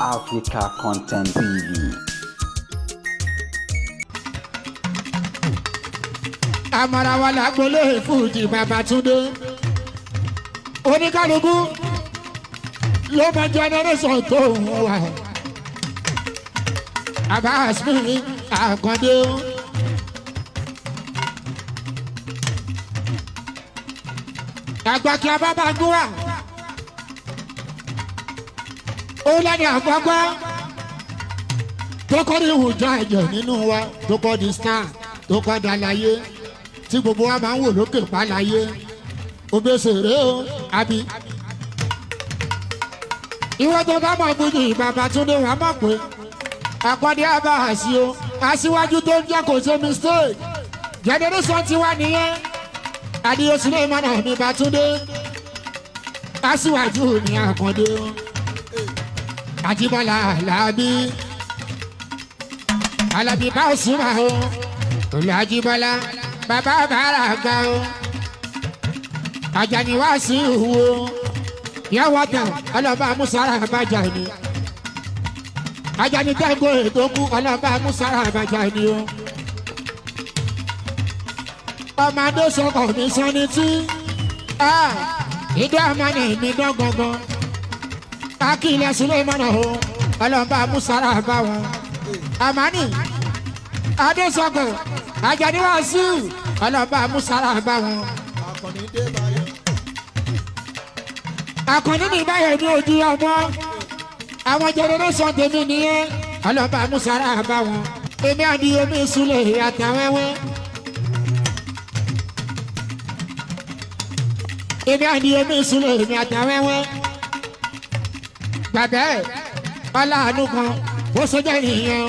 Africa Content TV. Àmàrà wa làgbólé Fújì Babátúndé. Oníkálukú ló mọ generation tó ń wà. Abbas mi Àkàndé o. Àgbà kí a bá bá gún wa. Ó lẹ́ni àgbàgbà tó kọ́ ní ìwùjọ ẹ̀jẹ̀ nínú wa tó kọ́ di star tó kọ́ da láyé tí gbogbo wa máa ń wò lókè pa láyé. Obesere o àbí. Ìwọ tó bá mọ̀ Fújì Babátúndé wà mọ̀ pé Àkàndé Abbas o aṣíwájú tó ń jẹ́ kò ṣe mistake generation tiwa nìyẹn. Adéyọ Suleiman mi Bátúndé aṣíwájú ní Àkàndé o. Àjíbọ́lá Alábí Pasuma o olú Àjíbọ́lá bàbá Bàràgà o. Àjàní Wasiu o yàwó tán ọlọ́ba Musara Bàjá ni. Àjàní Tẹ́gbó ètò kú ọlọ́ba Musara Bàjá ni o. Ọmọdé sọkọ̀ mi sanni tí ìdó àmàlẹ̀ mi dán gangan. Akílẹ̀ Suleiman o ọlọ́ba Musara bá wọn. Àmàní Adésọkọ̀ Àjàní Wasiu ọlọ́ba Musara bá wọn. Àkàndé ní báyọ̀ ní ojú ọmọ àwọn generation tèmi nìyẹn ọlọ́ba Musara bá wọn. Èmi àdìyẹ mi Sule àtàwẹ́wẹ́. Èmi àdìyẹ mi Sule èmi àtàwẹ́wẹ́. Gbàgbẹ́ ọláàánú kan ó sọjọ́ nìyẹn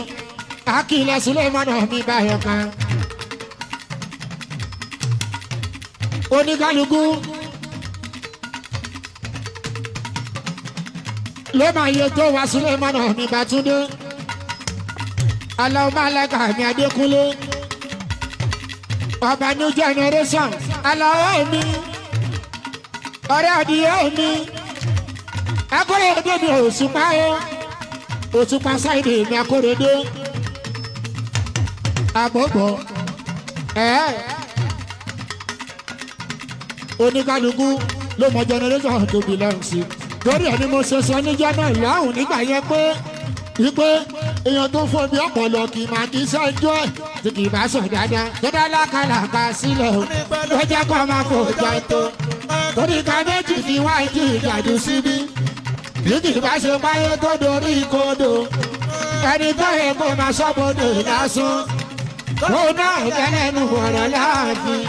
Akílẹ̀ Suleiman mi báyọ̀ kan. Oníkálukú ló máa yẹ tó wá Suleiman mi Bátúndé. Aláwọ̀ Málẹ́kà mi Adékúnlé. Ọba new generation aláwọ̀ mi ọ̀rẹ́ adìyẹ mi. Akóredé mi Òṣùpá o Òṣùpá Sáìdì mi Akóredé. Àbọ̀bọ̀ oníkálukú ló mọ generation tó belong sí. Lórí ẹni mo ṣe sọ níjọ́ náà lọ́hùn nígbà yẹn pé wípé èèyàn tó fọ́ bí ọpọlọ kì í máa kí sẹ́jọ́ ẹ̀ tí kì í bá sọ dáadáa. Tó dá lákàlàkà sílẹ̀ o ló jẹ́ kó máa fò jẹ́ tó. Torí ká méjì fi wá ìdí ìjàdù síbí. Bí kì í bá ṣe páyé tó dorí kodò. Ẹni tó yẹ kó máa sọ́bodò lásán. Òun náà gẹ́lẹ́nu ọ̀rọ̀ láàfin.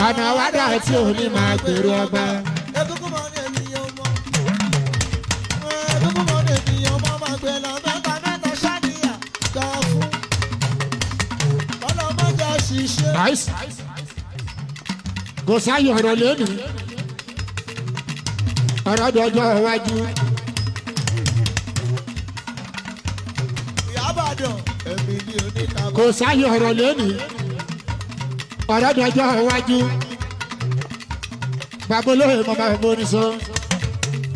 Ọ̀nà wádà tí ò ní máa gbèrú ọba. Nice. Kò sáyé ọ̀rọ̀ lónìí. Ọ̀rọ̀ dọjọ́ iwájú. Kò sáyé ọ̀rọ̀ lónìí. Ọ̀rọ̀ dọjọ́ iwájú. Bàbá olóyè mọ̀ bàbá oníṣọ́.